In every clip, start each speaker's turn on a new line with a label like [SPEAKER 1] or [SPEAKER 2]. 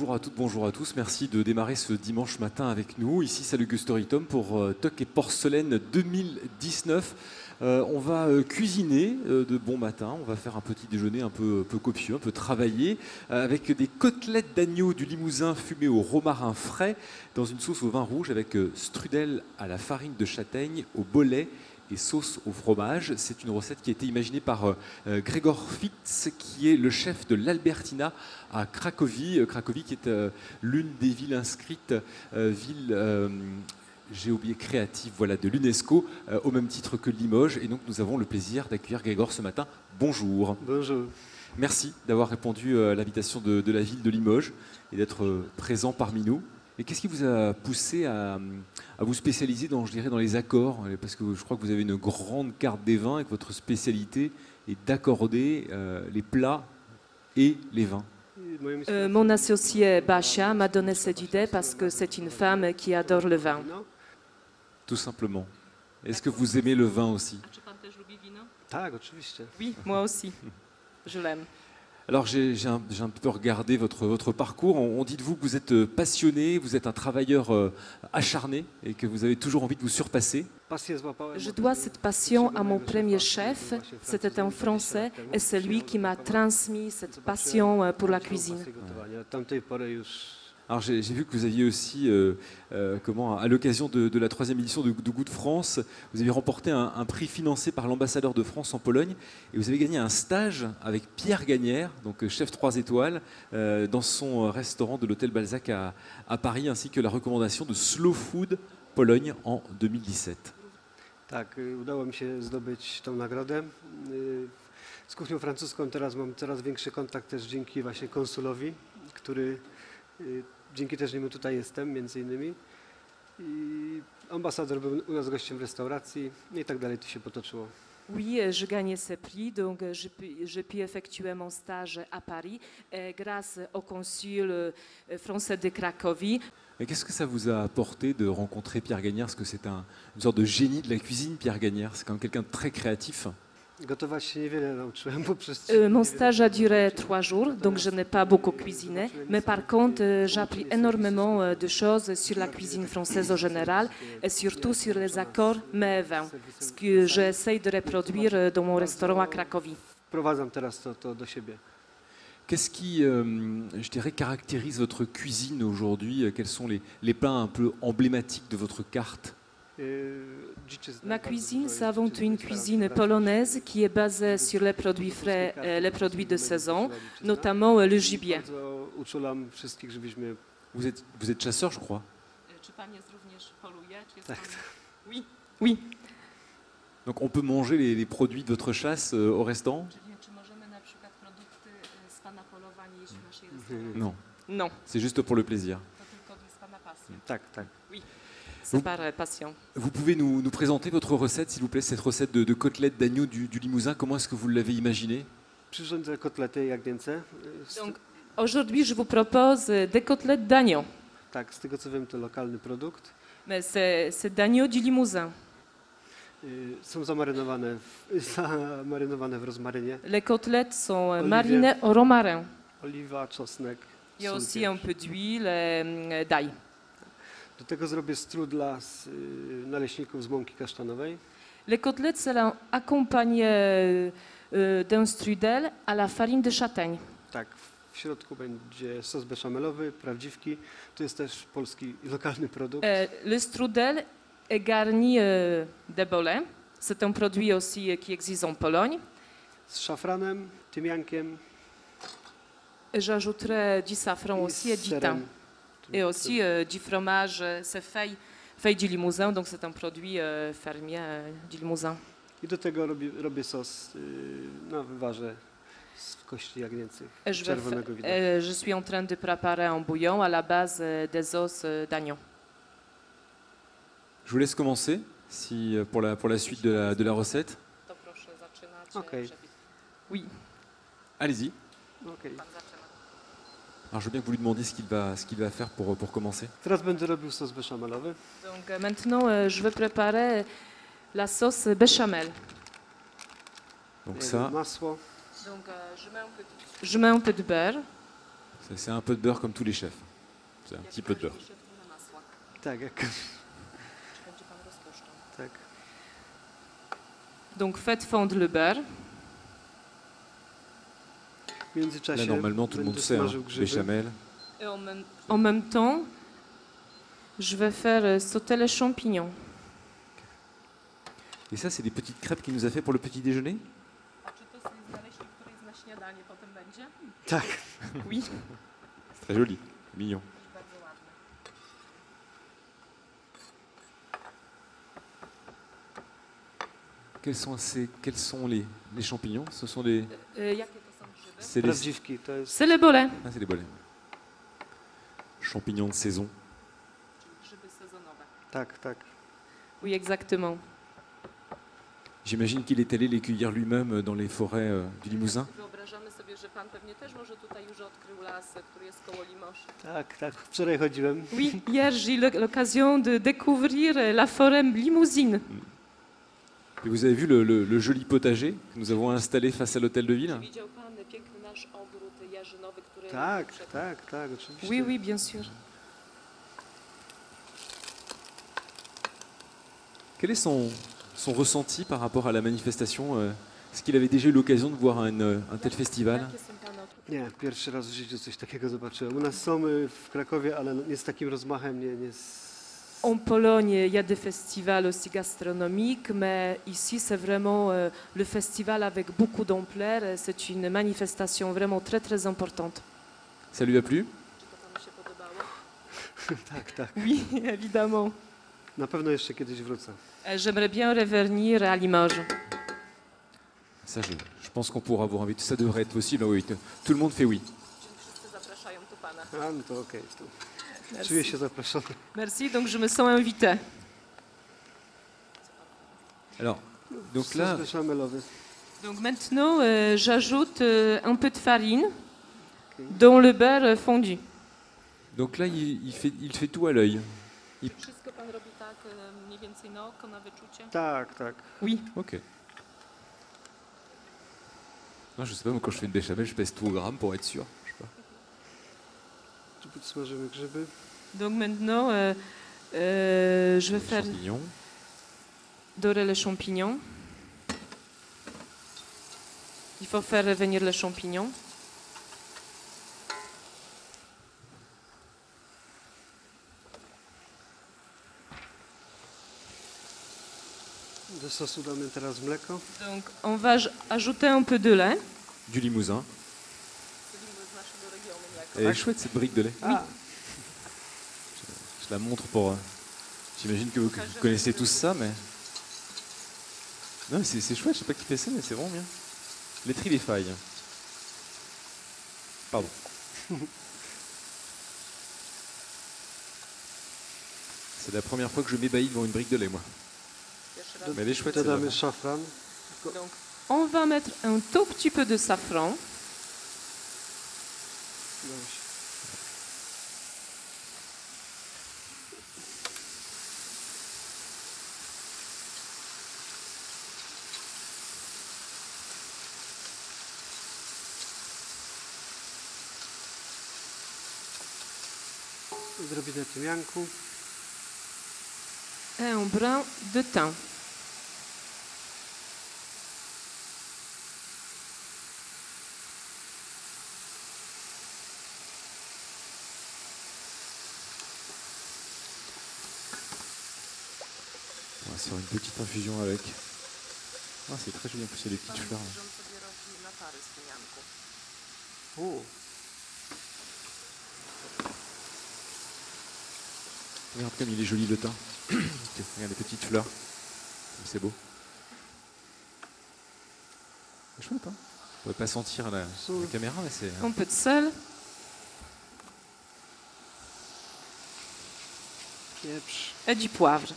[SPEAKER 1] bonjour à toutes, bonjour à tous. Merci de démarrer ce dimanche matin avec nous. Ici, c'est le Gustory Tom pour Toc et Porcelaine 2019. On va cuisiner de bon matin. On va faire un petit déjeuner un peu copieux, un peu travaillé, avec des côtelettes d'agneau du Limousin fumées au romarin frais dans une sauce au vin rouge avec strudel à la farine de châtaigne, au bolet et sauce au fromage. C'est une recette qui a été imaginée par Gregor Fitz, qui est le chef de l'Albertina à Cracovie. Cracovie qui est l'une des villes inscrites, j'ai oublié, créative, voilà, de l'UNESCO, au même titre que Limoges. Et donc nous avons le plaisir d'accueillir Gregor ce matin. Bonjour.
[SPEAKER 2] Bonjour.
[SPEAKER 1] Merci d'avoir répondu à l'invitation de la ville de Limoges et d'être présent parmi nous. Et qu'est-ce qui vous a poussé à vous spécialiser dans, je dirais, dans les accords? Parce que je crois que vous avez une grande carte des vins et que votre spécialité est d'accorder les plats et les vins.
[SPEAKER 3] Mon associé Basia m'a donné cette idée parce que c'est une femme qui adore le vin.
[SPEAKER 1] Tout simplement. Est-ce que vous aimez le vin aussi?
[SPEAKER 2] Tak, oczywiście.
[SPEAKER 3] Oui, moi aussi. Je l'aime.
[SPEAKER 1] Alors j'ai un peu regardé votre parcours. On dit de vous que vous êtes passionné, vous êtes un travailleur acharné et que vous avez toujours envie de vous surpasser.
[SPEAKER 3] Je dois cette passion à mon premier chef, c'était un Français, et c'est lui qui m'a transmis cette passion pour la cuisine.
[SPEAKER 1] Alors j'ai vu que vous aviez aussi, à l'occasion de la 3e édition de Goût de France, vous avez remporté un prix financé par l'ambassadeur de France en Pologne et vous avez gagné un stage avec Pierre Gagnère, donc chef 3 étoiles, dans son restaurant de l'hôtel Balzac à Paris, ainsi que la recommandation de Slow Food Pologne en 2017.
[SPEAKER 2] Tak, udało mi się zdobyć tą nagrodę. Z kuchnią francuską teraz mam coraz większy kontakt też dzięki właśnie konsulowi, który dzięki też niemu tutaj jestem między innymi. I ambasador był u nas gościem w restauracji i tak dalej to się potoczyło.
[SPEAKER 3] Oui, je gagnais ce prix, donc je puis effectuer mon stage à Paris grâce au consul français de Cracovie.
[SPEAKER 1] Mais qu'est-ce que ça vous a apporté de rencontrer Pierre Gagnère? Parce que c'est une sorte de génie de la cuisine, Pierre Gagnère. C'est quand même quelqu'un de très créatif.
[SPEAKER 2] Gotować się niewiele nauczyłem, bo przez
[SPEAKER 3] Mon stage a duré 3 jours, donc je n'ai pas beaucoup cuisiné, mais par contre j'ai appris énormément de choses sur la cuisine française en général et surtout sur les accords mets et vins, ce que j'essaie de reproduire dans mon restaurant à Cracovie.
[SPEAKER 2] Wprowadzam teraz to do siebie.
[SPEAKER 1] Qu'est-ce qui, je dirais, caractérise votre cuisine aujourd'hui? Quels sont les plats un peu emblématiques de votre carte?
[SPEAKER 3] Ma cuisine, c'est avant tout une cuisine polonaise qui est basée sur les produits frais et les produits de saison, notamment le gibier.
[SPEAKER 1] Vous êtes chasseur, je crois.
[SPEAKER 3] Oui. Oui.
[SPEAKER 1] Donc on peut manger les produits de votre chasse au restaurant? Non.
[SPEAKER 3] Non.
[SPEAKER 1] C'est juste pour le plaisir.
[SPEAKER 2] Tak, tak.
[SPEAKER 3] Oui. C'est par passion.
[SPEAKER 1] Vous pouvez nous présenter votre recette, s'il vous plaît, cette recette de côtelettes d'agneau du Limousin. Comment est-ce que vous l'avez imaginée?
[SPEAKER 2] Przyrządzę kotlety jagnięce.
[SPEAKER 3] Donc, aujourd'hui, je vous propose des côtelettes d'agneau.
[SPEAKER 2] Tak, z tego co wiem, to lokalny produkt.
[SPEAKER 3] Mais c'est d'agneau du Limousin.
[SPEAKER 2] Są zamarynowane w rozmarynie.
[SPEAKER 3] Les côtelettes sont marinées au romarin.
[SPEAKER 2] Oliwa, czosnek.
[SPEAKER 3] Il y a
[SPEAKER 2] sól,
[SPEAKER 3] aussi
[SPEAKER 2] pieprz.
[SPEAKER 3] un peu d'huile et d'ail.
[SPEAKER 2] Do tego zrobię strudla z naleśników z mąki kasztanowej.
[SPEAKER 3] Les côtelettes seront accompagnées d'un strudel à la farine de châtaigne.
[SPEAKER 2] Tak, w środku będzie sos beszamelowy, prawdziwki. To jest też polski i lokalny produkt.
[SPEAKER 3] Le strudel est garni de bolet. C'est un produit aussi qui existe en Pologne.
[SPEAKER 2] Z szafranem, tymiankiem
[SPEAKER 3] J'ajouterai du safran
[SPEAKER 2] i
[SPEAKER 3] aussi et
[SPEAKER 2] z
[SPEAKER 3] du
[SPEAKER 2] serem.
[SPEAKER 3] thym. Et aussi du fromage, c'est feuille du Limousin, donc c'est un produit fermier du Limousin.
[SPEAKER 2] I do tego robię sos na wywarze z kości jagnięcych,
[SPEAKER 3] Et
[SPEAKER 2] czerwonego wina.
[SPEAKER 3] je suis en train de préparer un bouillon à la base des os d'agneau.
[SPEAKER 1] Je vous laisse commencer pour la suite de la recette.
[SPEAKER 2] Okej.
[SPEAKER 3] Oui.
[SPEAKER 1] Allez-y.
[SPEAKER 2] Okej.
[SPEAKER 1] Alors je veux bien que vous lui demandiez ce qu'il va faire pour commencer.
[SPEAKER 2] Teraz będę robił sos beszamelowy.
[SPEAKER 3] Donc maintenant, je vais préparer la sauce béchamel.
[SPEAKER 1] Donc ça,
[SPEAKER 2] Masło,
[SPEAKER 3] Donc je mets un peu de beurre.
[SPEAKER 1] C'est un peu de beurre comme tous les chefs. C'est un petit peu de beurre.
[SPEAKER 2] Tak, jak... Tak.
[SPEAKER 3] Donc faites fondre le beurre.
[SPEAKER 2] W międzyczasie
[SPEAKER 1] Là, normalement, tout le monde
[SPEAKER 2] będę
[SPEAKER 1] sait, hein,
[SPEAKER 2] smażył grzyby.
[SPEAKER 1] béchamel.
[SPEAKER 3] Et en même temps, je vais faire sauter les champignons.
[SPEAKER 1] Et ça, c'est des petites crêpes qu'il nous a fait pour le petit déjeuner?
[SPEAKER 2] Tak.
[SPEAKER 3] Oui.
[SPEAKER 1] C'est très joli, mignon. Quels sont les champignons? Ce sont des... C'est les...
[SPEAKER 2] Prawdziwki to jest...
[SPEAKER 3] C'est les bolets.
[SPEAKER 1] Ah, c'est des bolets. Champignons de saison.
[SPEAKER 2] Tak, tak.
[SPEAKER 3] Oui, exactement.
[SPEAKER 1] J'imagine qu'il est allé les cueillir lui-même dans les forêts du Limousin.
[SPEAKER 3] Wyobrażamy sobie, że pan pewnie też może tutaj już odkrył las, który jest koło Limoges.
[SPEAKER 2] Tak, tak. Wczoraj chodziłem.
[SPEAKER 3] Oui, hier j'ai eu l'occasion de découvrir la forêt limousine.
[SPEAKER 1] Et vous avez vu le joli potager que nous avons installé face à l'hôtel de ville?
[SPEAKER 3] Widział pan piękny nasz ogród jarzynowy, który...
[SPEAKER 2] Tak, tak, tak, oczywiście.
[SPEAKER 3] Oui, oui, bien sûr.
[SPEAKER 1] Quel est son ressenti par rapport à la manifestation? Est-ce qu'il avait déjà eu l'occasion de voir un tel festival?
[SPEAKER 3] Jakie są pana odczucia?
[SPEAKER 2] Nie, pierwszy raz w życiu coś takiego zobaczyłem. U nas są w Krakowie, ale nie z takim rozmachem, nie z...
[SPEAKER 3] En Pologne, il y a des festivals aussi gastronomiques, mais ici, c'est vraiment le festival avec beaucoup d'ampleur. C'est une manifestation vraiment très, très importante.
[SPEAKER 1] Ça lui a plu?
[SPEAKER 2] Tak, tak.
[SPEAKER 3] Oui, évidemment.
[SPEAKER 2] Na pewno jeszcze kiedyś wrócę.
[SPEAKER 3] J'aimerais bien revenir à Limoges.
[SPEAKER 1] Ça, je pense qu'on pourra vous inviter. Ça devrait être possible. Oui, tout le monde fait oui.
[SPEAKER 2] A, no to okej. To czuję się zaproszony.
[SPEAKER 3] Merci, donc je me sens invitée.
[SPEAKER 1] Alors, donc là,
[SPEAKER 2] Sos beszamelowy.
[SPEAKER 3] Donc maintenant, j'ajoute un peu de farine dans le beurre fondu.
[SPEAKER 1] donc là, il fait tout à l'œil.
[SPEAKER 3] Wszystko pan robi tak mniej więcej na oko, na wyczucie?
[SPEAKER 2] Tak, tak.
[SPEAKER 3] Oui.
[SPEAKER 1] Ok. Non, je sais pas, moi, quand je fais une béchamel, je pèse tout au gramme pour être sûr. Je sais pas.
[SPEAKER 2] Tu podsmażymy grzyby.
[SPEAKER 3] Donc maintenant, je vais faire
[SPEAKER 1] Champignons.
[SPEAKER 3] dorer les champignons. Il faut faire revenir les champignons.
[SPEAKER 2] Do sosu damy teraz mleko.
[SPEAKER 3] Donc on va ajouter un peu de lait.
[SPEAKER 1] Du Limousin. Elle est chouette cette brique de lait.
[SPEAKER 2] A,
[SPEAKER 1] Je la montre pour... J'imagine que vous connaissez tous ça, mais... Non, c'est chouette, je sais pas qui fait ça, mais c'est vraiment bien. Laiterie les failles. Pardon. C'est la première fois que je m'ébahis devant une brique de lait, moi. Mais elle est chouette,
[SPEAKER 2] dodamy
[SPEAKER 1] celle-là.
[SPEAKER 2] szafran.
[SPEAKER 3] Donc on va mettre un tout petit peu de safran.
[SPEAKER 2] Dobrze. Odrobinę tymianku.
[SPEAKER 3] Et un brin de thym.
[SPEAKER 1] On va se faire une petite infusion avec. Ah, c'est très joli, en plus il y a des petites fleurs. Là.
[SPEAKER 2] O,
[SPEAKER 1] Regarde comme il est joli le thym. Regarde les petites fleurs. C'est beau. C'est chouette, hein? On ne peut pas sentir la caméra, mais c'est...
[SPEAKER 3] Un peu de sel.
[SPEAKER 2] pieprz.
[SPEAKER 3] Et du poivre.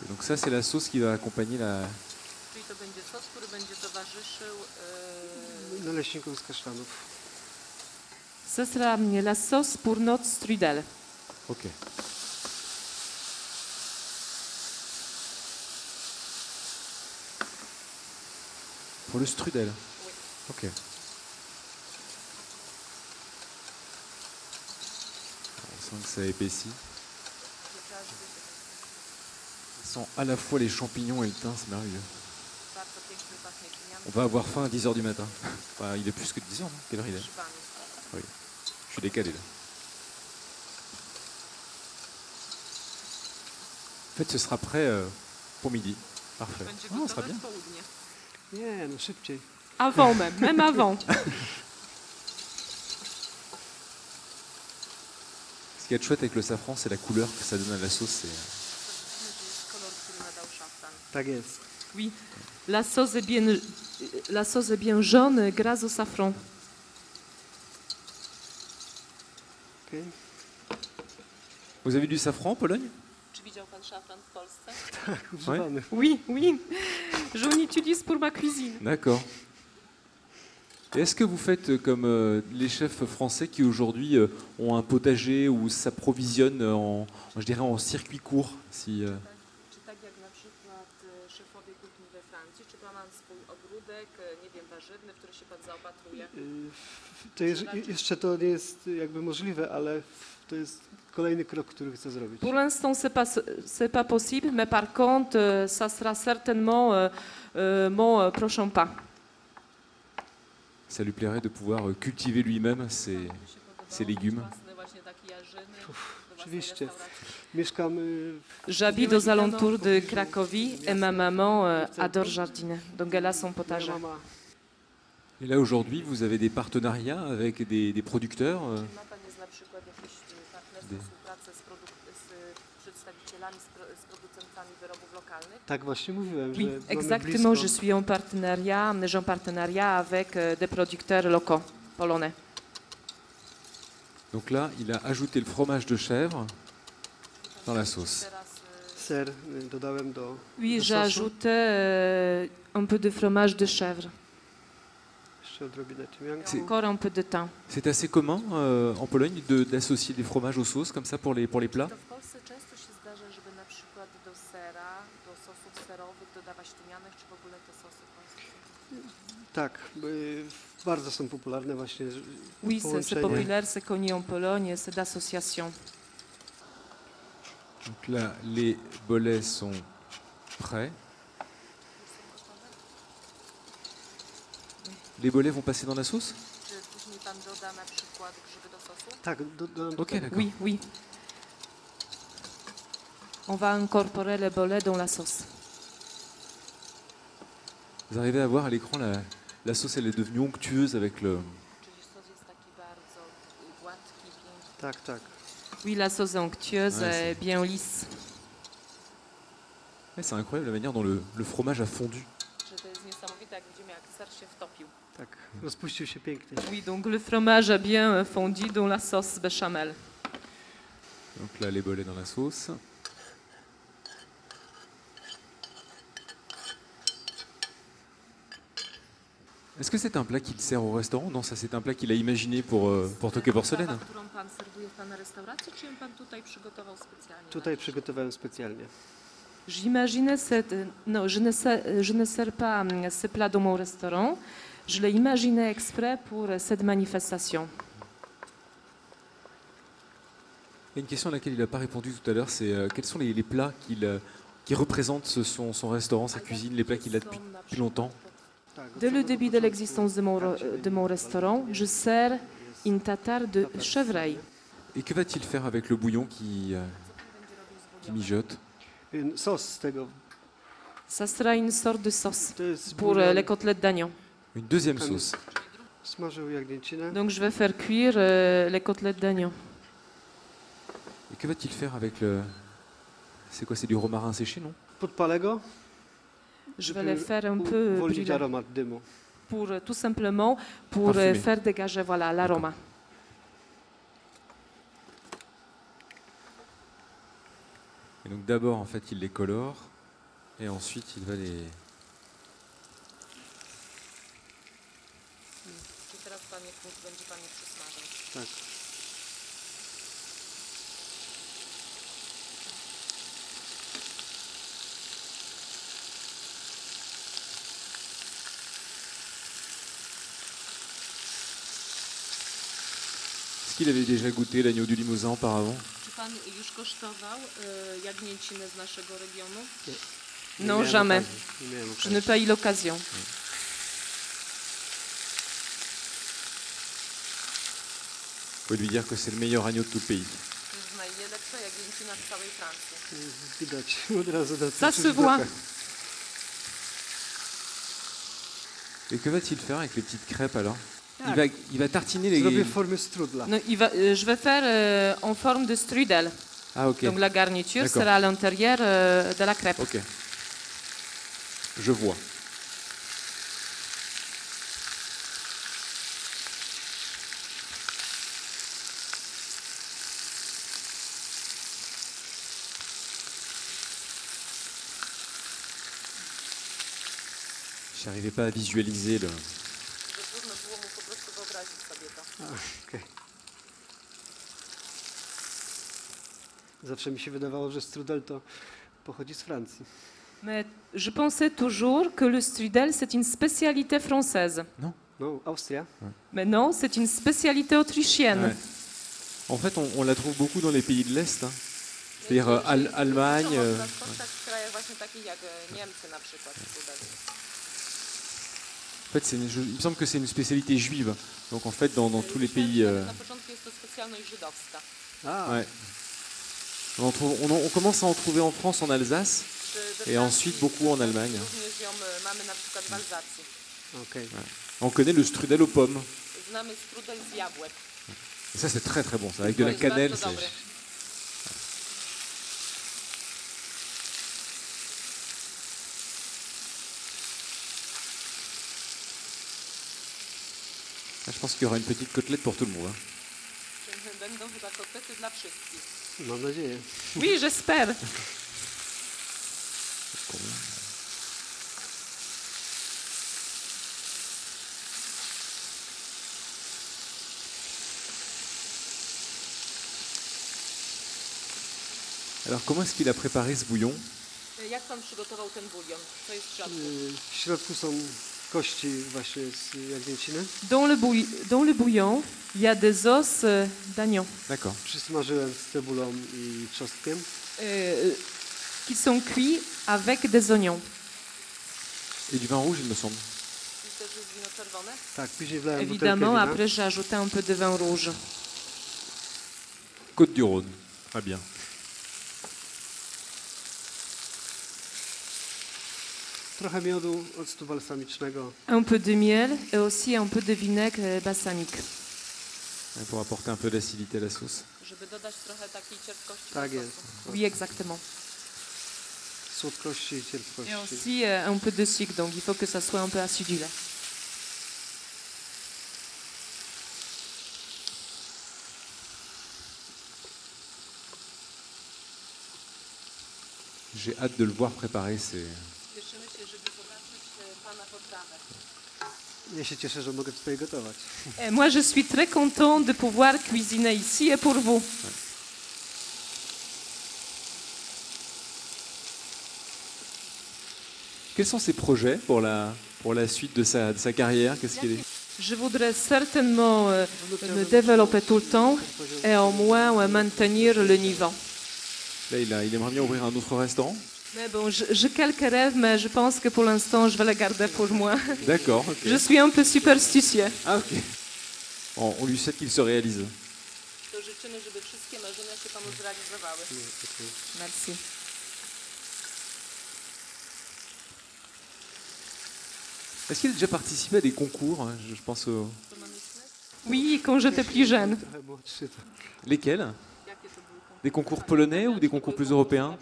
[SPEAKER 1] Donc ça, c'est la sauce qui va accompagner la...
[SPEAKER 3] Czyli to będzie sos, który będzie towarzyszył.
[SPEAKER 2] Naleśników z kasztanów.
[SPEAKER 3] Ce sera la sauce pour notre strudel.
[SPEAKER 1] Ok. Pour le strudel. Ok. sent que ça épaissit. Ça sent à la fois les champignons et le thym, c'est merveilleux. On va avoir faim à 10h du matin. Enfin, il est plus que 10h, non? Quelle heure il est? Oui, je suis décalé là. En fait, ce sera prêt pour midi. Parfait. Ah, ça sera bien.
[SPEAKER 2] Nie, no szybciej.
[SPEAKER 3] Avant même avant.
[SPEAKER 1] Ce qui est chouette avec le safran, c'est la couleur que ça donne à la sauce.
[SPEAKER 2] Tak jest.
[SPEAKER 3] Oui, la sauce est bien jaune grâce au safran.
[SPEAKER 2] Okay.
[SPEAKER 1] Vous avez du safran en Pologne?
[SPEAKER 3] Czy widział pan szafran w Polsce?
[SPEAKER 2] Tak, używamy.
[SPEAKER 3] Oui, oui. J'en utilise pour ma cuisine.
[SPEAKER 1] D'accord. Et est-ce que vous faites comme les chefs français qui aujourd'hui ont un potager où s'approvisionnent je dirais en circuit court si,
[SPEAKER 3] Czy tak jak na przykład szefowie kuchni we Francji, czy pan ma swój ogródek, nie wiem, warzywny, w który się pan zaopatruje?
[SPEAKER 2] Jeszcze to nie jest jakby możliwe, ale to jest kolejny krok, który chcę zrobić.
[SPEAKER 3] Pour l'instant, c'est pas possible, mais par contre, ça sera certainement mon prochain pas.
[SPEAKER 1] ça lui plairait de pouvoir cultiver lui-même ses légumes?
[SPEAKER 2] Oczywiście. Mieszkam
[SPEAKER 3] J'habite aux alentours de Cracovie et ma maman adore jardiner, donc elle a son
[SPEAKER 2] moja
[SPEAKER 3] potager.
[SPEAKER 2] mama.
[SPEAKER 1] Et là aujourd'hui, vous avez des partenariats avec des producteurs
[SPEAKER 3] Ma pan jest na przykład jakieś partnerstwo, współpracę z przedstawicielami, z producentami wyrobów lokalnych?
[SPEAKER 2] Tak właśnie mówiłem,
[SPEAKER 3] Oui,
[SPEAKER 2] że mamy
[SPEAKER 3] exactement.
[SPEAKER 2] blisko.
[SPEAKER 3] Je suis en partenariat avec des producteurs locaux polonais.
[SPEAKER 1] Donc là, il a ajouté le fromage de chèvre dans la sauce.
[SPEAKER 3] Teraz,
[SPEAKER 2] Ser dodałem do
[SPEAKER 3] oui,
[SPEAKER 2] do
[SPEAKER 3] j'ai
[SPEAKER 2] sosu.
[SPEAKER 3] ajouté un peu de fromage de chèvre,
[SPEAKER 2] Jeszcze odrobinę tymianku.
[SPEAKER 1] C'est-
[SPEAKER 3] encore un peu de thym.
[SPEAKER 1] C'est assez commun en Pologne d'associer des fromages aux sauces comme ça pour les plats?
[SPEAKER 3] To w Polsce często się zdarza, żeby na przykład do sera, do sosów serowych dodawać tymianek, czy w ogóle te sosy w Polsce są?
[SPEAKER 2] Tak, bardzo są popularne właśnie
[SPEAKER 3] Oui, c'est
[SPEAKER 2] połączenie.
[SPEAKER 3] populaire, c'est connu en Pologne, c'est d'association.
[SPEAKER 1] Donc là, les bolets sont prêts. Les bolets vont passer dans la sauce?
[SPEAKER 3] Czy później pan doda na przykład grzyby do sosu?
[SPEAKER 2] Tak, dodam
[SPEAKER 1] Ok, d'accord.
[SPEAKER 3] Oui, oui. On va incorporer les bolets dans la sauce.
[SPEAKER 1] Vous arrivez à voir à l'écran, la sauce, elle est devenue onctueuse avec le...
[SPEAKER 3] Czyli sos jest taki bardzo gładki, piękny.
[SPEAKER 2] Tak, tak.
[SPEAKER 3] Oui, la sauce est onctueuse
[SPEAKER 1] Ouais,
[SPEAKER 3] et bien lisse.
[SPEAKER 1] Ouais, c'est incroyable la manière dont le fromage a fondu.
[SPEAKER 3] Że to jest niesamowite, jak widzimy, jak ser się wtopił.
[SPEAKER 2] Tak, rozpuścił się pięknie.
[SPEAKER 3] Oui, donc le fromage a bien fondu dans la sauce béchamel.
[SPEAKER 1] Donc là, les bolets dans la sauce. Est-ce que c'est un plat qu'il sert au restaurant? Non, ça c'est un plat qu'il a imaginé pour Toque Porcelaine.
[SPEAKER 3] Którą pan serwuje w pana restauracji, czy ją pan tutaj przygotował specjalnie?
[SPEAKER 2] Tutaj przygotowałem specjalnie.
[SPEAKER 3] J'imaginais cette... Non, je ne sers pas ce plat dans mon restaurant. Je l'ai imaginé exprès pour cette manifestation.
[SPEAKER 1] Il y a une question à laquelle il n'a pas répondu tout à l'heure, c'est quels sont les plats qui représentent son restaurant, sa cuisine, les plats qu'il a depuis longtemps?
[SPEAKER 2] Tak, od
[SPEAKER 3] Dès le
[SPEAKER 2] samego
[SPEAKER 3] début de
[SPEAKER 2] początku
[SPEAKER 3] l'existence de mon restaurant, je sers une tartare de chevreuil.
[SPEAKER 1] Et que va-t-il faire avec le bouillon qui mijote?
[SPEAKER 2] Sos z tego,
[SPEAKER 3] Ça sera une sorte de sauce
[SPEAKER 2] to jest
[SPEAKER 3] pour
[SPEAKER 2] bulion.
[SPEAKER 3] les côtelettes d'agneau.
[SPEAKER 1] Une deuxième
[SPEAKER 2] Comme-
[SPEAKER 1] sauce.
[SPEAKER 2] Smażył jagnięcinę.
[SPEAKER 3] Donc je vais faire cuire les côtelettes d'agneau.
[SPEAKER 1] Et que va-t-il faire avec le... C'est quoi, c'est du romarin séché, non?
[SPEAKER 2] Podpalę go,
[SPEAKER 3] Je vais les faire un peu
[SPEAKER 2] uwolnić
[SPEAKER 3] brûler
[SPEAKER 2] aromat dymu.
[SPEAKER 3] pour tout simplement pour
[SPEAKER 1] Parfumer.
[SPEAKER 3] faire dégager voilà l'aroma.
[SPEAKER 1] Et donc d'abord, en fait, il les colore, et ensuite il va les...
[SPEAKER 3] I teraz będzie pan je przysmażał.
[SPEAKER 2] Tak.
[SPEAKER 1] Ce qu'il avait déjà goûté l'agneau du Limousin auparavant?
[SPEAKER 3] Czy pan już kosztował jagnięcinę z naszego regionu?
[SPEAKER 2] Nie
[SPEAKER 3] Non,
[SPEAKER 2] miałem
[SPEAKER 3] jamais.
[SPEAKER 2] okazji, nie miałem
[SPEAKER 3] Je
[SPEAKER 2] okazji.
[SPEAKER 3] n'ai pas eu l'occasion.
[SPEAKER 1] Vous pouvez lui dire que c'est le meilleur agneau de tout le pays.
[SPEAKER 3] To jest najlepsza jagnięcina w całej Francji.
[SPEAKER 2] Widać od razu na
[SPEAKER 3] Ça se voit.
[SPEAKER 1] Et que va-t-il faire avec les petites crêpes alors?
[SPEAKER 2] Ah.
[SPEAKER 1] Il va tartiner les...
[SPEAKER 2] Zrobię w formie strudla.
[SPEAKER 3] Non, je vais faire en forme de strudel.
[SPEAKER 1] Ah ok,
[SPEAKER 3] Donc la garniture
[SPEAKER 1] D'accord.
[SPEAKER 3] sera à l'intérieur de la crêpe.
[SPEAKER 1] ok. Je vois. J'arrivais pas à visualiser le...
[SPEAKER 3] Trudno było mu po prostu wyobrazić sobie to.
[SPEAKER 2] Okej. Zawsze mi się wydawało, że strudel to pochodzi z Francji.
[SPEAKER 3] Mais je pensais toujours que le strudel, c'est une spécialité française.
[SPEAKER 2] No, Austria.
[SPEAKER 3] Mais non, c'est une spécialité autrichienne.
[SPEAKER 1] Ouais. En fait, on la trouve beaucoup dans les pays de l'Est, hein. C'est-à-dire Allemagne.
[SPEAKER 3] W krajach właśnie takich jak Niemcy na przykład.
[SPEAKER 1] En fait, il me semble que c'est une spécialité juive. Donc en fait, dans tous les pays...
[SPEAKER 3] Na początku jest to specjalność żydowska.
[SPEAKER 2] A,
[SPEAKER 1] Ouais. On commence à en trouver en France, en Alsace, et ensuite beaucoup en Allemagne.
[SPEAKER 3] Również ją mamy na przykład w Alzacji.
[SPEAKER 2] okej.
[SPEAKER 1] On connaît le strudel aux pommes.
[SPEAKER 3] Znamy strudel z jabłek.
[SPEAKER 1] Et ça, c'est très très bon. Ça, avec de la
[SPEAKER 3] To jest
[SPEAKER 1] cannelle,
[SPEAKER 3] bardzo
[SPEAKER 1] c'est...
[SPEAKER 3] dobry.
[SPEAKER 1] Ah, je pense qu'il y aura une petite côtelette pour tout le monde, hein.
[SPEAKER 3] Będą chyba kotlety dla wszystkich.
[SPEAKER 2] Mam nadzieję.
[SPEAKER 3] Oui, j'espère.
[SPEAKER 1] Alors, comment est-ce qu'il a préparé ce bouillon?
[SPEAKER 3] Jak pan przygotował ten bulion? Co jest w środku?
[SPEAKER 2] W środku są kości właśnie z jagnięciny.
[SPEAKER 3] Dans le bouillon, il y a des os d'agneau
[SPEAKER 1] D'accord.
[SPEAKER 2] Przysmażyłem z cebulą i czosnkiem.
[SPEAKER 3] qui sont cuits avec des oignons.
[SPEAKER 1] Et du vin rouge, il me semble.
[SPEAKER 3] I też jest wino czerwone?
[SPEAKER 2] Tak, później wlałem butelkę
[SPEAKER 3] Évidemment,
[SPEAKER 2] wina.
[SPEAKER 3] après j'ai ajouté un peu de vin rouge.
[SPEAKER 1] Côte du Rhône. Très bien.
[SPEAKER 2] Trochę miodu, octu balsamicznego.
[SPEAKER 3] Un peu de miel et aussi un peu de vinaigre balsamique.
[SPEAKER 1] Pour apporter un peu d'acidité à la sauce.
[SPEAKER 3] Żeby dodać trochę takiej cierpkości.
[SPEAKER 2] Tak
[SPEAKER 3] do
[SPEAKER 2] jest.
[SPEAKER 3] sosu. Oui, exactement.
[SPEAKER 2] Słodkości i
[SPEAKER 3] Et
[SPEAKER 2] cierpkości.
[SPEAKER 3] aussi un peu de sucre, donc il faut que ça soit un peu acidulé.
[SPEAKER 1] J'ai hâte de le voir préparer.
[SPEAKER 3] Cieszymy się, żeby zobaczyć pana potrawę.
[SPEAKER 2] Ja się cieszę, że mogę tutaj gotować.
[SPEAKER 3] Et moi, je suis très content de pouvoir cuisiner ici et pour vous.
[SPEAKER 1] Quels sont ses projets pour la suite de sa carrière? Qu'est-ce qu'il est...
[SPEAKER 3] Je voudrais certainement me développer tout le temps et au moins maintenir le niveau.
[SPEAKER 1] Là, il aimerait bien ouvrir un autre restaurant.
[SPEAKER 3] Mais bon, j'ai quelques rêves, mais je pense que pour l'instant, je vais les garder pour moi.
[SPEAKER 1] D'accord. ok.
[SPEAKER 3] Je suis un peu superstitieux.
[SPEAKER 1] Ah ok. On lui souhaite qu'il se réalise.
[SPEAKER 3] To życzymy, żeby wszystkie marzenia się panu zrealizowały. Merci.
[SPEAKER 1] Est-ce qu'il a déjà participé à des concours? Je pense aux...
[SPEAKER 3] Oui, quand j'étais plus jeune.
[SPEAKER 2] Trochę młodszy to.
[SPEAKER 1] Lesquels? Des concours polonais ou des concours plus européens?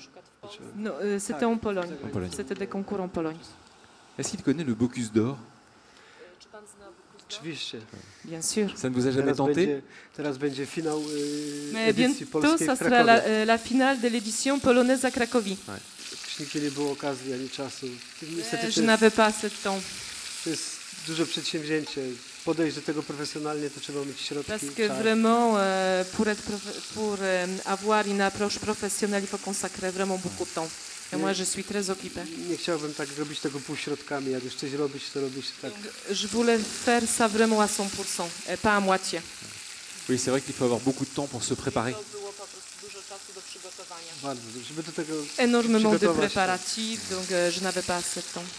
[SPEAKER 3] Non, c'était en Pologne.
[SPEAKER 1] En Pologne.
[SPEAKER 3] C'était des concours en Pologne.
[SPEAKER 1] Est-ce qu'il connaît le Bocuse d'Or?
[SPEAKER 2] Oczywiście.
[SPEAKER 3] Bien sûr.
[SPEAKER 1] Ça ne vous a jamais tenté?
[SPEAKER 2] Teraz będzie finał
[SPEAKER 3] Mais
[SPEAKER 2] edycji
[SPEAKER 3] bientôt,
[SPEAKER 2] polskiej
[SPEAKER 3] ça
[SPEAKER 2] w
[SPEAKER 3] sera
[SPEAKER 2] Krakowie.
[SPEAKER 3] la finale de l'édition polonaise à Cracovie.
[SPEAKER 2] Już nigdy nie było okazji ani czasu. Niestety
[SPEAKER 3] Je n'avais pas assez de temps.
[SPEAKER 2] to jest duże przedsięwzięcie. Podejść do tego profesjonalnie to trzeba mieć środki.
[SPEAKER 3] Parce que
[SPEAKER 2] czas.
[SPEAKER 3] vraiment, pour avoir une approche professionnelle, il faut consacrer vraiment beaucoup de temps. Et moi, je suis très occupée.
[SPEAKER 2] Nie chciałbym tak robić tego półśrodkami. Jak już coś robić, to robić tak.
[SPEAKER 3] Donc, je voulais faire ça vraiment à 100% et pas à moitié.
[SPEAKER 1] Oui, c'est vrai qu'il faut avoir beaucoup de temps pour se préparer.
[SPEAKER 3] To było po prostu dużo czasu do przygotowania.
[SPEAKER 2] Bardzo, żeby do tego
[SPEAKER 3] Énormément de
[SPEAKER 2] przygotować się.
[SPEAKER 3] préparatifs, donc je n'avais pas assez de temps.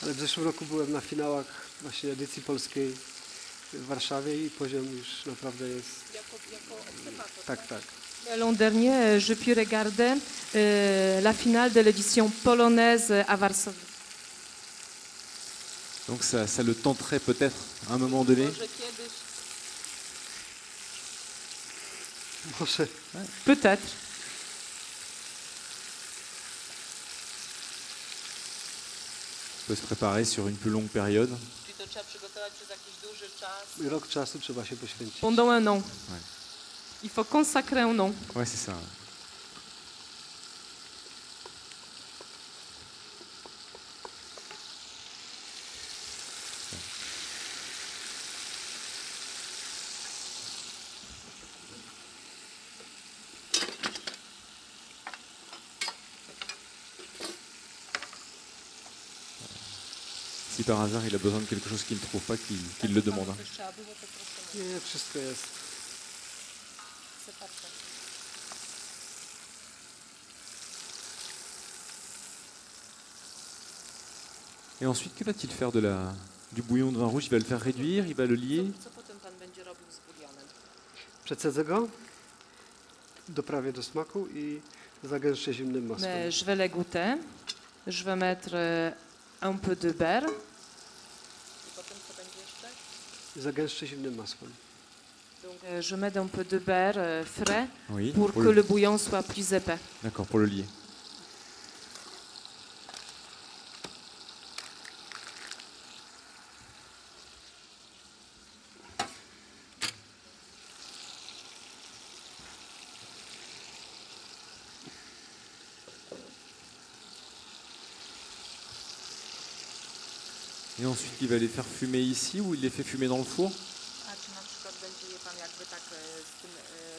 [SPEAKER 2] Ale w zeszłym roku byłem na finałach właśnie edycji polskiej w Warszawie i poziom już naprawdę jest... Tak, tak.
[SPEAKER 3] L'an dernier, je puis regarder la finale de l'édition polonaise à Varsovie.
[SPEAKER 1] Donc ça le tenterait peut-être à un moment donné.
[SPEAKER 2] Może
[SPEAKER 3] Peut-être.
[SPEAKER 1] On peut se préparer sur une plus longue période.
[SPEAKER 3] Czyli to trzeba przygotować przez jakiś duży czas.
[SPEAKER 2] rok czasu trzeba się poświęcić.
[SPEAKER 3] Pendant un an.
[SPEAKER 1] Ouais.
[SPEAKER 3] Il faut consacrer un an.
[SPEAKER 1] Ouais, c'est ça. Si par hasard il a besoin de quelque chose qu'il ne trouve pas, qu'il le demande. Hein.
[SPEAKER 2] Nie, wszystko jest.
[SPEAKER 1] Et ensuite, que va-t-il faire du bouillon de vin rouge? Il va le faire réduire, il va le lier.
[SPEAKER 3] Co potem pan będzie robił z bulionem?
[SPEAKER 2] Przecedzę go, doprawię do smaku i zagęszczę zimnym masłem.
[SPEAKER 3] Mais je vais les goûter. Je vais mettre un peu de beurre.
[SPEAKER 2] Zagęszczę zimnym masłem.
[SPEAKER 3] Donc, je mets un peu de beurre frais
[SPEAKER 1] Oui,
[SPEAKER 3] pour que le bouillon soit plus épais.
[SPEAKER 1] D'accord, pour le lier. Et ensuite, il va les faire fumer ici ou il les fait fumer dans le four?
[SPEAKER 3] A czy na przykład będzie je pan jakby tak z tym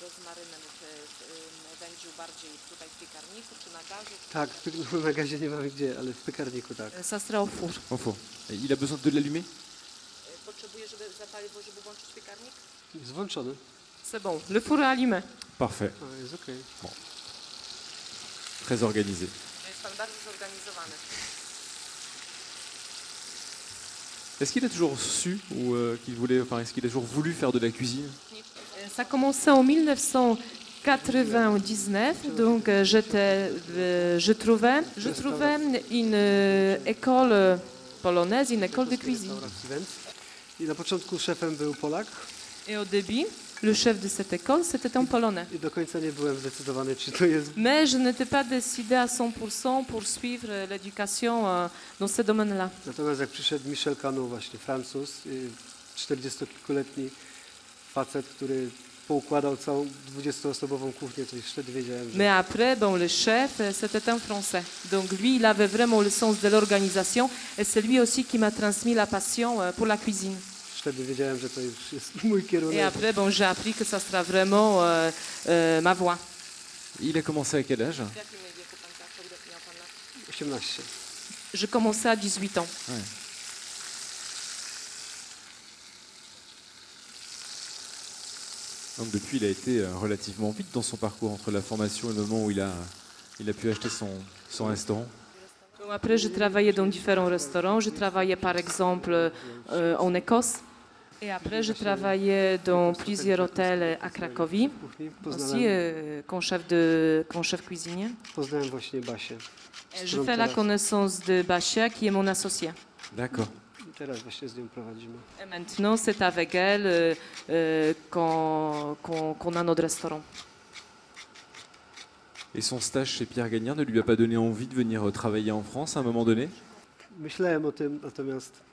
[SPEAKER 3] rozmarynem wędził bardziej tutaj w piekarniku czy na gazie?
[SPEAKER 2] Tak, na gazie nie mamy gdzie, ale w piekarniku tak.
[SPEAKER 3] Ça sera au four.
[SPEAKER 1] Au four. Et il a besoin de l'allumer?
[SPEAKER 3] Potrzebuje, żeby zapalić, żeby włączyć piekarnik?
[SPEAKER 2] Jest włączony.
[SPEAKER 3] C'est bon, le four est allumé.
[SPEAKER 1] Parfait.
[SPEAKER 2] A, jest okej.
[SPEAKER 1] Très organisé.
[SPEAKER 3] Jest pan bardzo zorganizowany.
[SPEAKER 1] Est-ce qu'il a toujours su ou est-ce qu'il a toujours voulu faire de la cuisine?
[SPEAKER 3] Ça a commencé en 1999, donc je trouvais une école polonaise, une école de cuisine.
[SPEAKER 2] Restauracji Węc. I na początku szefem był Polak
[SPEAKER 3] Et au début, le chef de cette école, c'était un Polonais.
[SPEAKER 2] i do końca nie byłem zdecydowany, czy to jest...
[SPEAKER 3] Mais je n'étais pas décidée à 100% pour suivre l'éducation dans ce domaine-là.
[SPEAKER 2] Natomiast jak przyszedł Michel Canu, właśnie Francuz, 40-kilkuletni facet, który poukładał całą 20-osobową kuchnię, to już wtedy wiedziałem, że...
[SPEAKER 3] Mais après, bon, le chef, c'était un Français. Donc lui, il avait vraiment le sens de l'organisation et c'est lui aussi qui m'a transmis la passion pour la cuisine.
[SPEAKER 2] Wtedy wiedziałem, że to już jest mój kierunek.
[SPEAKER 3] Et après, bon, j'ai appris que ça sera vraiment ma voie.
[SPEAKER 1] Il a commencé à quel âge?
[SPEAKER 2] 18.
[SPEAKER 3] Je commençais à 18 ans.
[SPEAKER 1] Ouais. Donc depuis, il a été relativement vite dans son parcours entre la formation et le moment où il a pu acheter son restaurant.
[SPEAKER 3] Donc après, j'ai travaillé dans différents restaurants. J'ai travaillé par exemple en Écosse. Et après, j'ai travaillé dans plusieurs hôtels à Cracovie,
[SPEAKER 2] Kuchni
[SPEAKER 3] aussi comme chef cuisinier.
[SPEAKER 2] Poznałem właśnie Basię.
[SPEAKER 3] Je fais la connaissance de Basia, qui est mon associé.
[SPEAKER 1] D'accord.
[SPEAKER 2] I teraz właśnie z nią prowadzimy.
[SPEAKER 3] Et maintenant, c'est avec elle qu'on a notre restaurant.
[SPEAKER 1] Et son stage chez Pierre Gagnard ne lui a pas donné envie de venir travailler en France à un moment donné?
[SPEAKER 2] Myślałem o tym, natomiast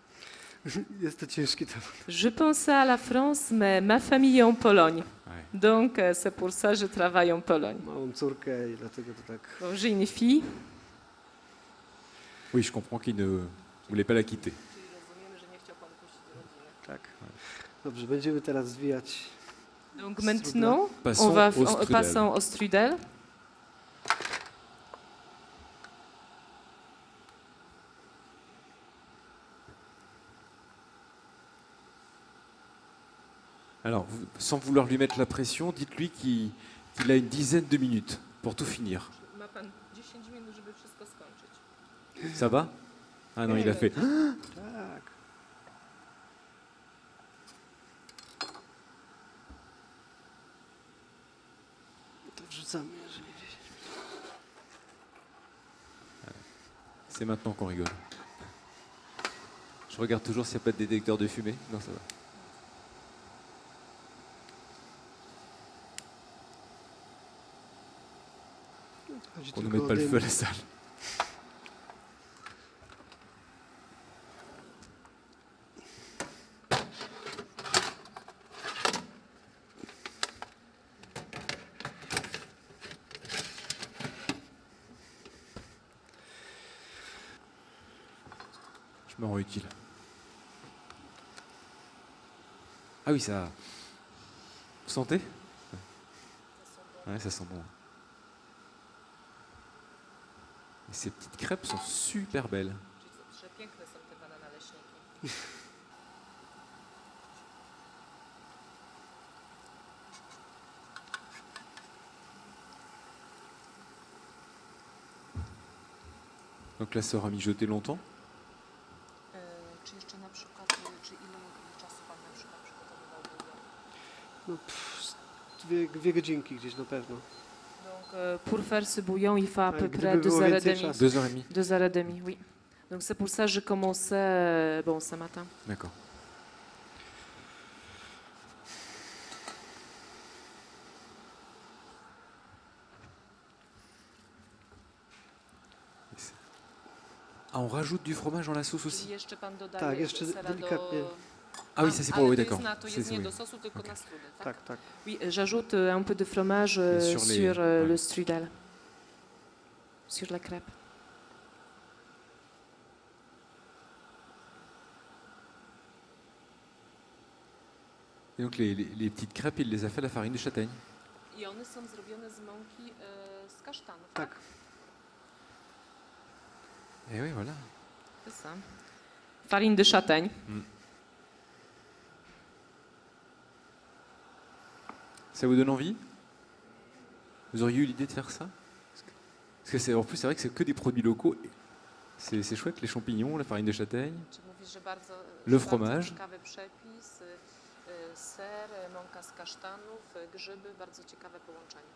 [SPEAKER 2] jest to ciężki temat.
[SPEAKER 3] Je pensais à la France, mais ma famille est en Pologne.
[SPEAKER 1] Ouais.
[SPEAKER 3] Donc, c'est pour ça que je travaille en Pologne.
[SPEAKER 2] Małą córkę i dlatego to tak...
[SPEAKER 3] Donc, j'ai une fille.
[SPEAKER 1] Oui, je comprends qu'il ne voulait pas la quitter.
[SPEAKER 2] Tak. Dobrze, będziemy teraz zwijać.
[SPEAKER 3] Donc maintenant,
[SPEAKER 1] Passons au strudel.
[SPEAKER 3] passons au strudel.
[SPEAKER 1] Alors, sans vouloir lui mettre la pression, dites-lui qu'il a une dizaine de minutes pour tout finir. Ça va? Ah non, il a fait.
[SPEAKER 2] Tak. To wrzucamy, jeżeli gdzieś.
[SPEAKER 1] C'est maintenant qu'on rigole. Je regarde toujours s'il n'y a pas de détecteur de fumée. Non, ça va.
[SPEAKER 2] Chodzi
[SPEAKER 1] Qu'on ne
[SPEAKER 2] tylko
[SPEAKER 1] mette
[SPEAKER 2] o
[SPEAKER 1] pas le
[SPEAKER 2] dym.
[SPEAKER 1] feu à la salle. Je me rends utile. Ah oui, ça. Vous sentez? Ouais, ça sent bon. Et ces petites crêpes sont super belles. Donc la sœur a mijoté longtemps.
[SPEAKER 3] Czy jeszcze na przykład, czy ile czasu pan na przykład przygotowywał bulion?
[SPEAKER 2] No, dwie godzinki gdzieś na pewno.
[SPEAKER 3] Donc pour faire ce bouillon, il faut à peu
[SPEAKER 2] Gdyby
[SPEAKER 3] près
[SPEAKER 2] było
[SPEAKER 3] 2 heures et
[SPEAKER 2] więcej
[SPEAKER 3] demie.
[SPEAKER 2] czasu.
[SPEAKER 1] 2 heures et demie.
[SPEAKER 3] 2 heures et demie, oui. Donc c'est pour ça que je commençais bon, ce matin.
[SPEAKER 1] D'accord. Ah, on rajoute du fromage dans la sauce aussi?
[SPEAKER 3] Czyli jeszcze pan dodaje
[SPEAKER 2] Tak, jeszcze
[SPEAKER 3] sera
[SPEAKER 2] delikatnie.
[SPEAKER 3] do...
[SPEAKER 1] Ah oui, ça c'est pour...
[SPEAKER 3] ale
[SPEAKER 1] Oui,
[SPEAKER 3] to jest
[SPEAKER 1] d'accord.
[SPEAKER 3] na- to
[SPEAKER 1] C'est-
[SPEAKER 3] jest nie
[SPEAKER 1] oui.
[SPEAKER 3] do sosu, tylko
[SPEAKER 1] Ok.
[SPEAKER 3] na strudę, tak?
[SPEAKER 2] Tak, tak.
[SPEAKER 3] Oui, j'ajoute un peu de fromage
[SPEAKER 1] Et sur les-
[SPEAKER 3] sur
[SPEAKER 1] ouais.
[SPEAKER 3] le strudel, sur la crêpe.
[SPEAKER 1] Et donc les petites crêpes, il les a fait à la farine de châtaigne.
[SPEAKER 3] I one są zrobione z mąki z kasztanów.
[SPEAKER 2] Tak.
[SPEAKER 1] Et oui, voilà.
[SPEAKER 3] C'est ça. Farine de châtaigne.
[SPEAKER 1] Ça vous donne envie? Vous auriez eu l'idée de faire ça? Parce que en plus, c'est vrai que c'est que des produits locaux. C'est chouette, les champignons, la farine de châtaigne.
[SPEAKER 3] Czy mówisz, że bardzo,
[SPEAKER 1] Le
[SPEAKER 3] że
[SPEAKER 1] fromage.
[SPEAKER 3] Bardzo ciekawy przepis, ser, mąka z kasztanów, grzyby, bardzo ciekawe połączenie.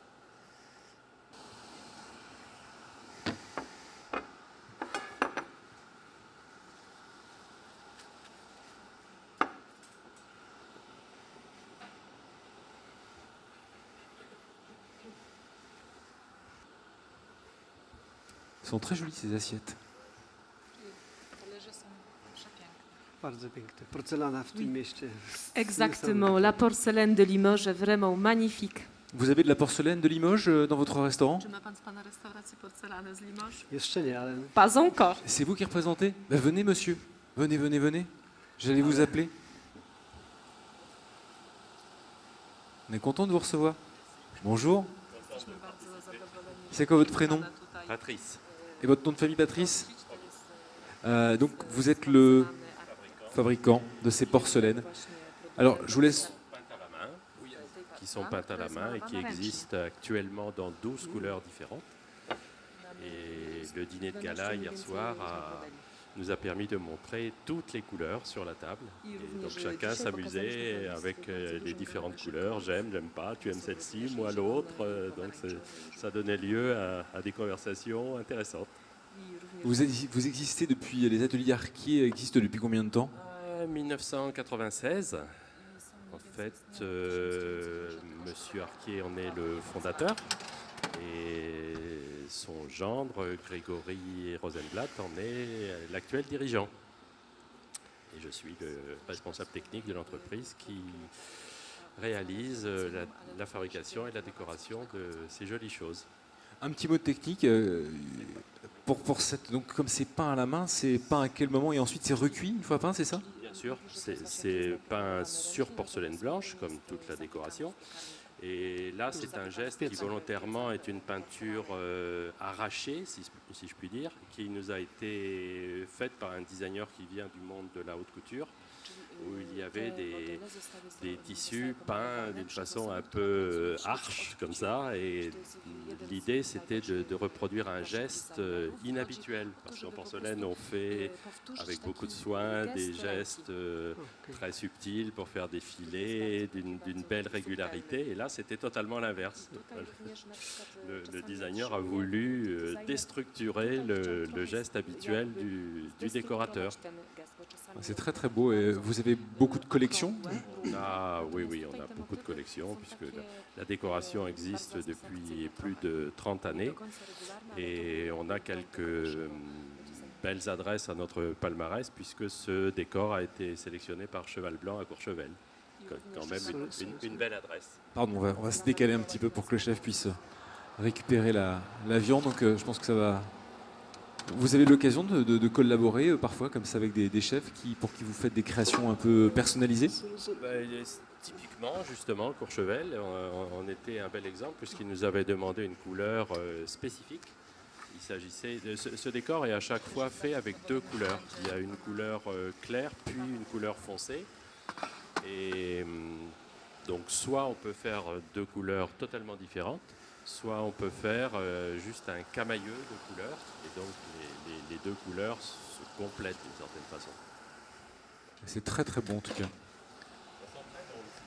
[SPEAKER 1] Elles sont très jolies ces assiettes.
[SPEAKER 3] Talerze są przepiękne.
[SPEAKER 2] Bardzo piękne. Porcelana w tym mieście.
[SPEAKER 3] Exactement, la porcelaine de Limoges est vraiment magnifique.
[SPEAKER 1] Vous avez de la porcelaine de Limoges dans votre restaurant?
[SPEAKER 3] Czy ma pan z pana restauracji porcelany z Limoges?
[SPEAKER 2] Jeszcze nie, ale
[SPEAKER 3] Pas encore.
[SPEAKER 1] C'est vous qui représentez? Ben, venez, monsieur. Venez, venez, venez. J'allais vous appeler. On est content de vous recevoir. Bonjour.
[SPEAKER 3] Jesteśmy bardzo zadowoleni.
[SPEAKER 1] C'est quoi votre prénom?
[SPEAKER 3] Pana tutaj
[SPEAKER 4] Patrice,
[SPEAKER 1] Et votre nom de famille, Patrice?
[SPEAKER 3] gościć. To jest,
[SPEAKER 1] Donc vous êtes le
[SPEAKER 3] porcelany
[SPEAKER 1] fabricant de ces porcelaines.
[SPEAKER 3] właśnie
[SPEAKER 1] Alors je vous laisse...
[SPEAKER 4] peintes à la main,
[SPEAKER 3] tej
[SPEAKER 4] qui sont
[SPEAKER 3] porcelany,
[SPEAKER 4] peintes à
[SPEAKER 3] która
[SPEAKER 4] la
[SPEAKER 3] jest
[SPEAKER 4] main et qui
[SPEAKER 3] malowana ręcznie.
[SPEAKER 4] existent actuellement dans 12 couleurs différentes. Et le dîner de gala hier soir nous a permis de montrer toutes les couleurs sur la table. Et donc chacun s'amusait avec les différentes couleurs. J'aime, j'aime pas, tu aimes celle-ci, moi l'autre. Donc ça donnait lieu à des conversations intéressantes.
[SPEAKER 1] Vous existez depuis... Les ateliers Arquier existent depuis combien de temps?
[SPEAKER 4] 1996. En fait, Monsieur Arquier en est le fondateur et son gendre, Grégory Rosenblatt, en est l'actuel dirigeant. Et je suis le responsable technique de l'entreprise qui réalise la fabrication et la décoration de ces jolies choses.
[SPEAKER 1] Un petit mot de technique. Pour cette, donc comme c'est peint à la main, c'est peint à quel moment et ensuite c'est recuit une fois peint, c'est ça?
[SPEAKER 4] Bien sûr, c'est peint sur porcelaine blanche, comme toute la décoration. Et là, c'est un geste qui volontairement est une peinture arrachée, si je puis dire, qui nous a été faite par un designer qui vient du monde de la haute couture, où il y avait des tissus peints d'une façon un peu arche, comme ça, et l'idée c'était de reproduire un geste inhabituel, parce qu'en porcelaine on fait avec beaucoup de soin des gestes très subtils pour faire des filets d'une belle régularité, et là c'était totalement l'inverse. Le designer a voulu déstructurer le geste habituel du décorateur.
[SPEAKER 1] C'est très très beau. Et vous avez beaucoup de collections?
[SPEAKER 4] Ah oui, oui, on a beaucoup de collections puisque la décoration existe depuis plus de 30 années et on a quelques belles adresses à notre palmarès puisque ce décor a été sélectionné par Cheval Blanc à Courchevel. Quand même une belle adresse.
[SPEAKER 1] Pardon, on va se décaler un petit peu pour que le chef puisse récupérer la viande. Donc je pense que ça va... Vous avez l'occasion de collaborer parfois comme ça avec des chefs pour qui vous faites des créations un peu personnalisées?
[SPEAKER 4] Typiquement, justement, Courchevel en était un bel exemple puisqu'il nous avait demandé une couleur spécifique. Il s'agissait de ce décor est à chaque fois fait avec deux couleurs. Il y a une couleur claire puis une couleur foncée. Et donc soit on peut faire deux couleurs totalement différentes, soit on peut faire juste un camailleux de couleurs, et donc les deux couleurs se complètent d'une certaine façon.
[SPEAKER 1] C'est très très bon en tout cas.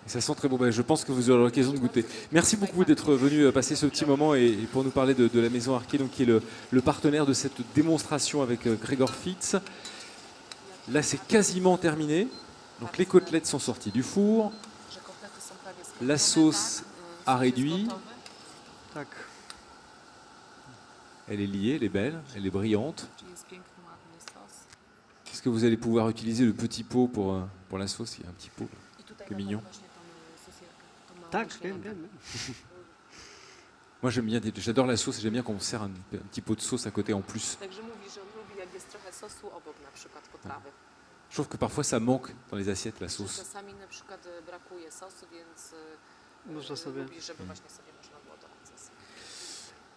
[SPEAKER 1] Et ça sent très bon, ben, je pense que vous aurez l'occasion de goûter. Merci beaucoup d'être venu passer ce petit moment et pour nous parler de la Maison Arquet, donc, qui est le partenaire de cette démonstration avec Gregor Fitz. Là c'est quasiment terminé, donc les côtelettes sont sorties du four, la sauce a réduit. Elle est liée, elle est belle, elle est brillante. Est-ce que vous allez pouvoir utiliser le petit pot pour la sauce? Il y a un petit pot, c'est mignon. Moi j'aime bien, j'adore la sauce et j'aime bien qu'on sert un petit pot de sauce à côté en plus. Je trouve que parfois ça manque dans les assiettes, la sauce.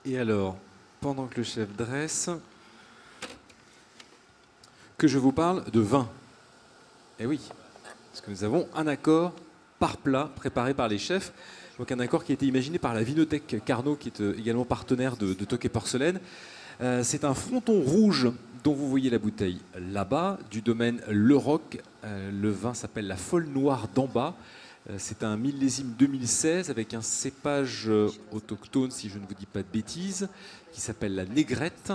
[SPEAKER 1] Et alors, pendant que le chef dresse, que je vous parle de vin. Eh oui, parce que nous avons un accord par plat préparé par les chefs. Donc un accord qui a été imaginé par la Vinothèque Carnot, qui est également partenaire de Tocqué Porcelaine. C'est un fronton rouge dont vous voyez la bouteille là-bas, du domaine Le Roc. Le vin s'appelle la Folle Noire d'en bas. C'est un millésime 2016 avec un cépage autochtone, si je ne vous dis pas de bêtises, qui s'appelle la Négrette.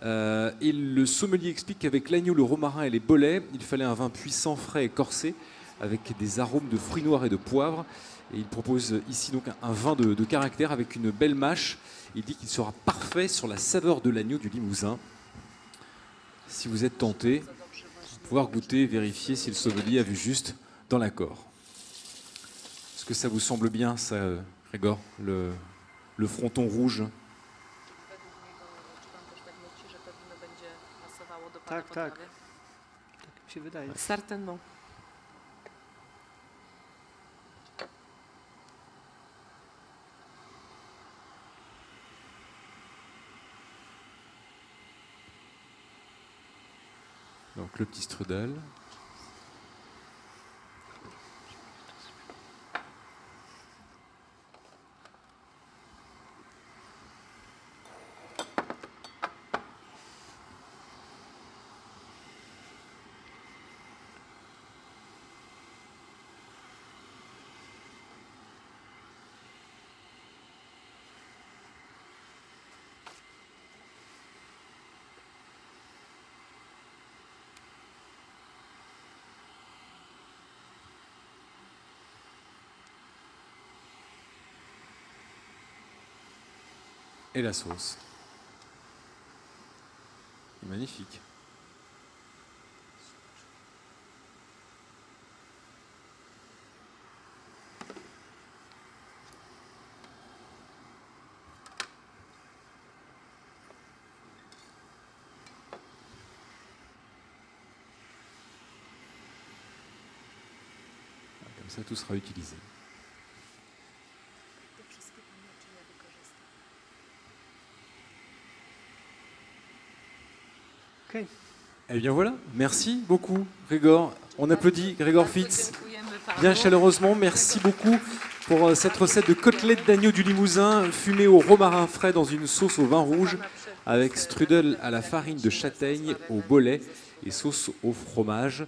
[SPEAKER 1] Et le sommelier explique qu'avec l'agneau, le romarin et les bolets, il fallait un vin puissant, frais et corsé, avec des arômes de fruits noirs et de poivre. Et il propose ici donc un vin de caractère avec une belle mâche. Il dit qu'il sera parfait sur la saveur de l'agneau du Limousin. Si vous êtes tenté, vous allez pouvoir goûter, vérifier si le sommelier a vu juste dans l'accord. Est-ce que ça vous semble bien, ça, Grégor, le fronton rouge?
[SPEAKER 3] Certainement.
[SPEAKER 1] Donc le petit strudel. Et la sauce. Magnifique. Comme ça, tout sera utilisé.
[SPEAKER 2] Okej.
[SPEAKER 1] Eh bien voilà, merci beaucoup Grégor. On applaudit Grégor Fitz bien chaleureusement. Merci beaucoup pour cette recette de côtelettes d'agneau du Limousin fumée au romarin frais dans une sauce au vin rouge avec strudel à la farine de châtaigne, au bolet et sauce au fromage.